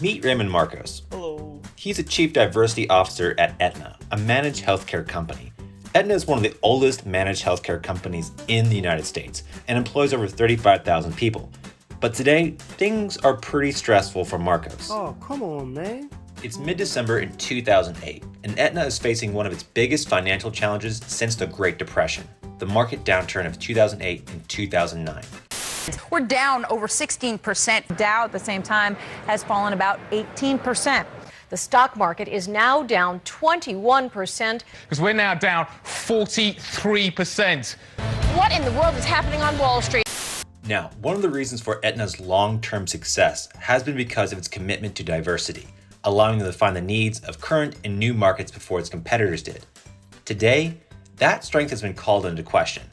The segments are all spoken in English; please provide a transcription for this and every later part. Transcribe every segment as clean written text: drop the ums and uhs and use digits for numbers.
Meet Raymond Marcos. Hello. He's a Chief Diversity Officer at Aetna, a managed healthcare company. Aetna is one of the oldest managed healthcare companies in the United States and employs over 35,000 people. But today, things are pretty stressful for Marcos. Oh, come on, man. It's mid-December in 2008, and Aetna is facing one of its biggest financial challenges since the Great Depression, the market downturn of 2008 and 2009. We're down over 16%. Dow at the same time has fallen about 18%. The stock market is now down 21%. Because we're now down 43%. What in the world is happening on Wall Street? Now, one of the reasons for Aetna's long-term success has been because of its commitment to diversity, allowing them to find the needs of current and new markets before its competitors did. Today, that strength has been called into question.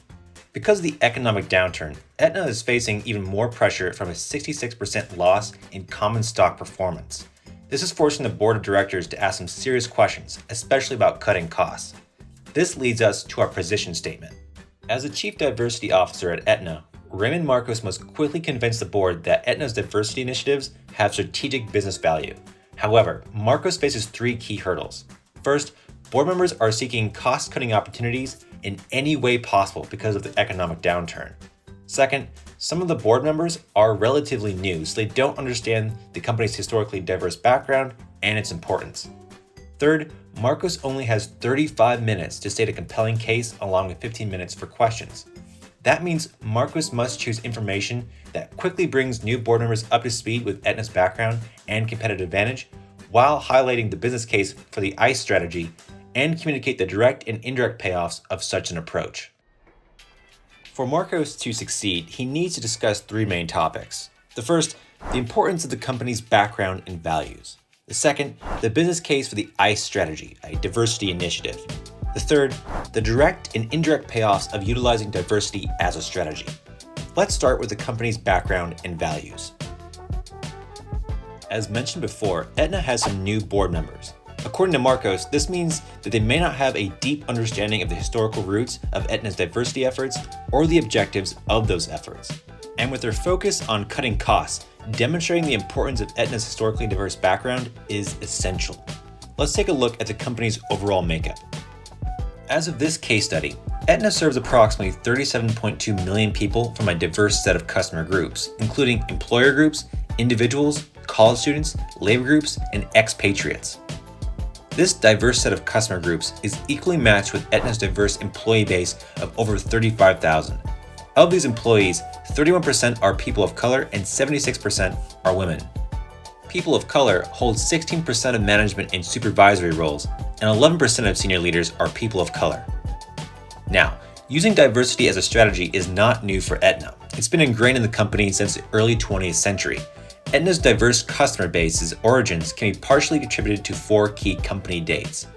Because of the economic downturn, Aetna is facing even more pressure from a 66% loss in common stock performance. This is forcing the board of directors to ask some serious questions, especially about cutting costs. This leads us to our position statement. As a Chief Diversity Officer at Aetna, Raymond Marcos must quickly convince the board that Aetna's diversity initiatives have strategic business value. However, Marcos faces three key hurdles. First, board members are seeking cost-cutting opportunities in any way possible because of the economic downturn. Second, some of the board members are relatively new, so they don't understand the company's historically diverse background and its importance. Third, Marcos only has 35 minutes to state a compelling case along with 15 minutes for questions. That means Marcos must choose information that quickly brings new board members up to speed with Aetna's background and competitive advantage, while highlighting the business case for the ICE strategy and communicate the direct and indirect payoffs of such an approach. For Marcos to succeed, he needs to discuss three main topics. The first, the importance of the company's background and values. The second, the business case for the ICE strategy, a diversity initiative. The third, the direct and indirect payoffs of utilizing diversity as a strategy. Let's start with the company's background and values. As mentioned before, Aetna has some new board members. According to Marcos, this means that they may not have a deep understanding of the historical roots of Aetna's diversity efforts or the objectives of those efforts. And with their focus on cutting costs, demonstrating the importance of Aetna's historically diverse background is essential. Let's take a look at the company's overall makeup. As of this case study, Aetna serves approximately 37.2 million people from a diverse set of customer groups, including employer groups, individuals, college students, labor groups, and expatriates. This diverse set of customer groups is equally matched with Aetna's diverse employee base of over 35,000. Of these employees, 31% are people of color and 76% are women. People of color hold 16% of management and supervisory roles, and 11% of senior leaders are people of color. Now, using diversity as a strategy is not new for Aetna. It's been ingrained in the company since the early 20th century. Aetna's diverse customer base's origins can be partially attributed to four key company dates.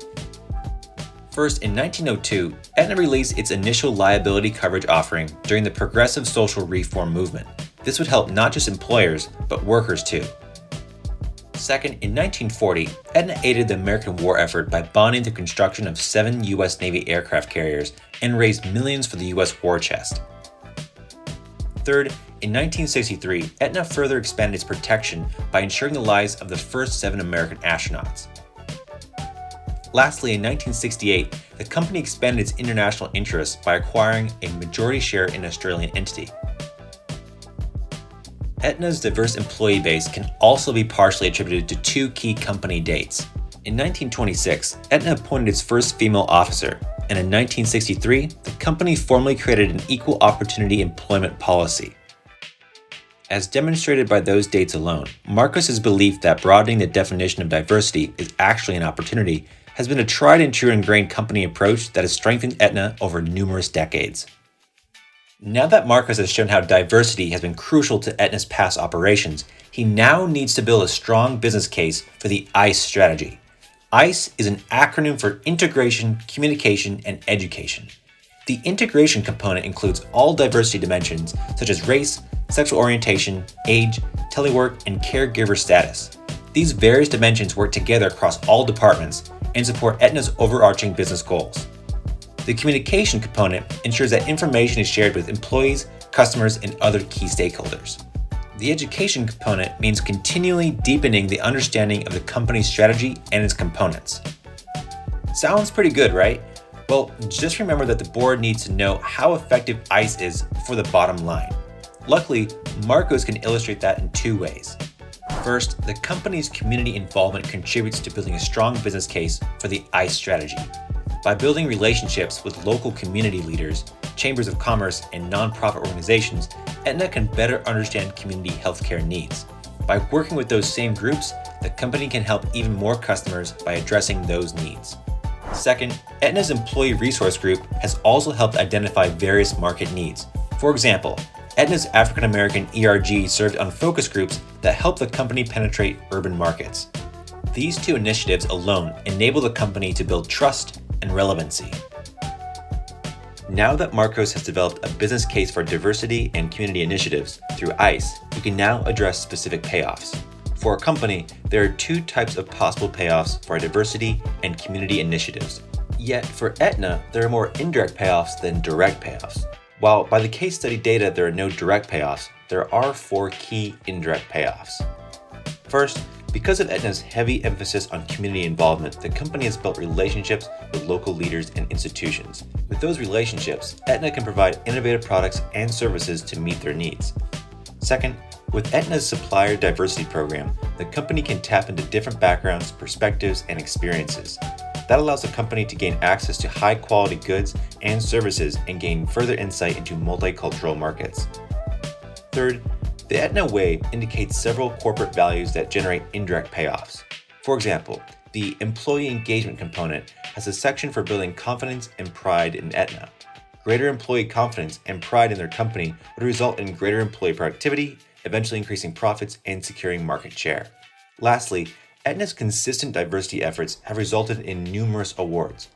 First, in 1902, Aetna released its initial liability coverage offering during the progressive social reform movement. This would help not just employers, but workers too. Second, in 1940, Aetna aided the American war effort by bonding the construction of 7 U.S. Navy aircraft carriers and raised millions for the U.S. war chest. Third, in 1963, Aetna further expanded its protection by ensuring the lives of the first 7 American astronauts. Lastly, in 1968, the company expanded its international interests by acquiring a majority share in an Australian entity. Aetna's diverse employee base can also be partially attributed to two key company dates. In 1926, Aetna appointed its first female officer, and in 1963, the company formally created an equal opportunity employment policy. As demonstrated by those dates alone, Marcos's belief that broadening the definition of diversity is actually an opportunity has been a tried and true ingrained company approach that has strengthened Aetna over numerous decades. Now that Marcos has shown how diversity has been crucial to Aetna's past operations, he now needs to build a strong business case for the ICE strategy. ICE is an acronym for Integration, Communication, and Education. The integration component includes all diversity dimensions such as race, sexual orientation, age, telework, and caregiver status. These various dimensions work together across all departments and support Aetna's overarching business goals. The communication component ensures that information is shared with employees, customers, and other key stakeholders. The education component means continually deepening the understanding of the company's strategy and its components. Sounds pretty good, right? Well, just remember that the board needs to know how effective ICE is for the bottom line. Luckily, Marcos can illustrate that in two ways. First, the company's community involvement contributes to building a strong business case for the ICE strategy. By building relationships with local community leaders, chambers of commerce, and nonprofit organizations, Aetna can better understand community healthcare needs. By working with those same groups, the company can help even more customers by addressing those needs. Second, Aetna's employee resource group has also helped identify various market needs. For example, Aetna's African American ERG served on focus groups that help the company penetrate urban markets. These two initiatives alone enable the company to build trust and relevancy. Now that Marcos has developed a business case for diversity and community initiatives through ICE, we can now address specific payoffs. For a company, there are two types of possible payoffs for diversity and community initiatives. Yet for Aetna, there are more indirect payoffs than direct payoffs. While by the case study data there are no direct payoffs, there are 4 key indirect payoffs. First, because of Aetna's heavy emphasis on community involvement, the company has built relationships with local leaders and institutions. With those relationships, Aetna can provide innovative products and services to meet their needs. Second, with Aetna's supplier diversity program, the company can tap into different backgrounds, perspectives, and experiences. That allows the company to gain access to high-quality goods and services and gain further insight into multicultural markets. Third, the Aetna Way indicates several corporate values that generate indirect payoffs. For example, the employee engagement component has a section for building confidence and pride in Aetna. Greater employee confidence and pride in their company would result in greater employee productivity, eventually increasing profits and securing market share. Lastly, Aetna's consistent diversity efforts have resulted in numerous awards.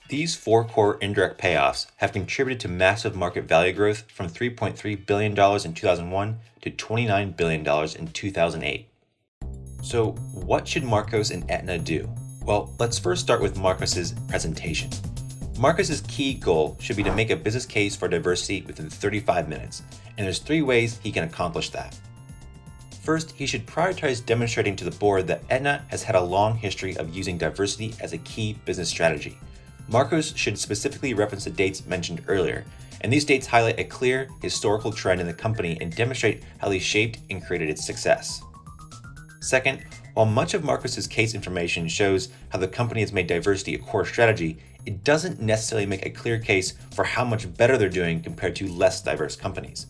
These 4 core indirect payoffs have contributed to massive market value growth from $3.3 billion in 2001 to $29 billion in 2008. So what should Marcos and Aetna do? Well, let's first start with Marcos's presentation. Marcos's key goal should be to make a business case for diversity within 35 minutes, and there's 3 ways he can accomplish that. First, he should prioritize demonstrating to the board that Aetna has had a long history of using diversity as a key business strategy. Marcos should specifically reference the dates mentioned earlier, and these dates highlight a clear historical trend in the company and demonstrate how they shaped and created its success. Second, while much of Marcos's case information shows how the company has made diversity a core strategy, it doesn't necessarily make a clear case for how much better they're doing compared to less diverse companies.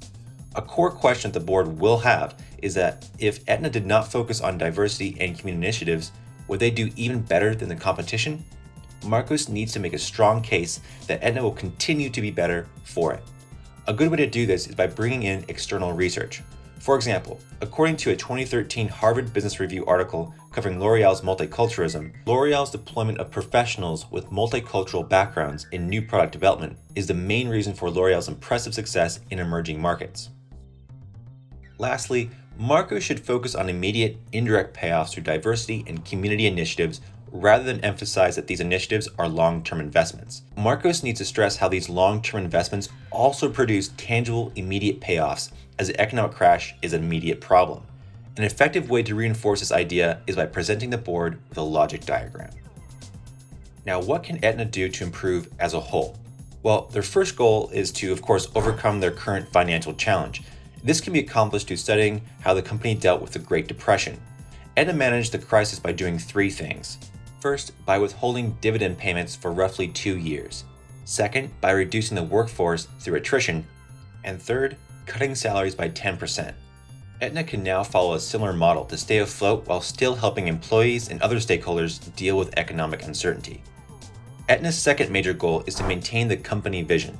A core question that the board will have is that if Aetna did not focus on diversity and community initiatives, would they do even better than the competition? Marcos needs to make a strong case that Aetna will continue to be better for it. A good way to do this is by bringing in external research. For example, according to a 2013 Harvard Business Review article covering L'Oreal's multiculturalism, L'Oreal's deployment of professionals with multicultural backgrounds in new product development is the main reason for L'Oreal's impressive success in emerging markets. Lastly, Marcos should focus on immediate indirect payoffs through diversity and community initiatives rather than emphasize that these initiatives are long-term investments. Marcos needs to stress how these long-term investments also produce tangible, immediate payoffs, as the economic crash is an immediate problem. An effective way to reinforce this idea is by presenting the board with a logic diagram. Now, what can Aetna do to improve as a whole? Well, their first goal is to, of course, overcome their current financial challenge. This can be accomplished through studying how the company dealt with the Great Depression. Aetna managed the crisis by doing 3 things. First, by withholding dividend payments for roughly 2 years. Second, by reducing the workforce through attrition. And third, cutting salaries by 10%. Aetna can now follow a similar model to stay afloat while still helping employees and other stakeholders deal with economic uncertainty. Aetna's second major goal is to maintain the company vision.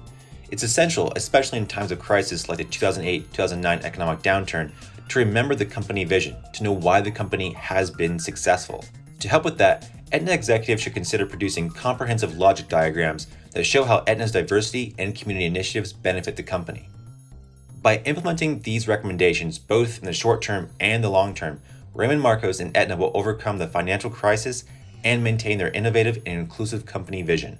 It's essential, especially in times of crisis like the 2008-2009 economic downturn, to remember the company vision, to know why the company has been successful. To help with that, Aetna executives should consider producing comprehensive logic diagrams that show how Aetna's diversity and community initiatives benefit the company. By implementing these recommendations, both in the short term and the long term, Raymond Marcos and Aetna will overcome the financial crisis and maintain their innovative and inclusive company vision.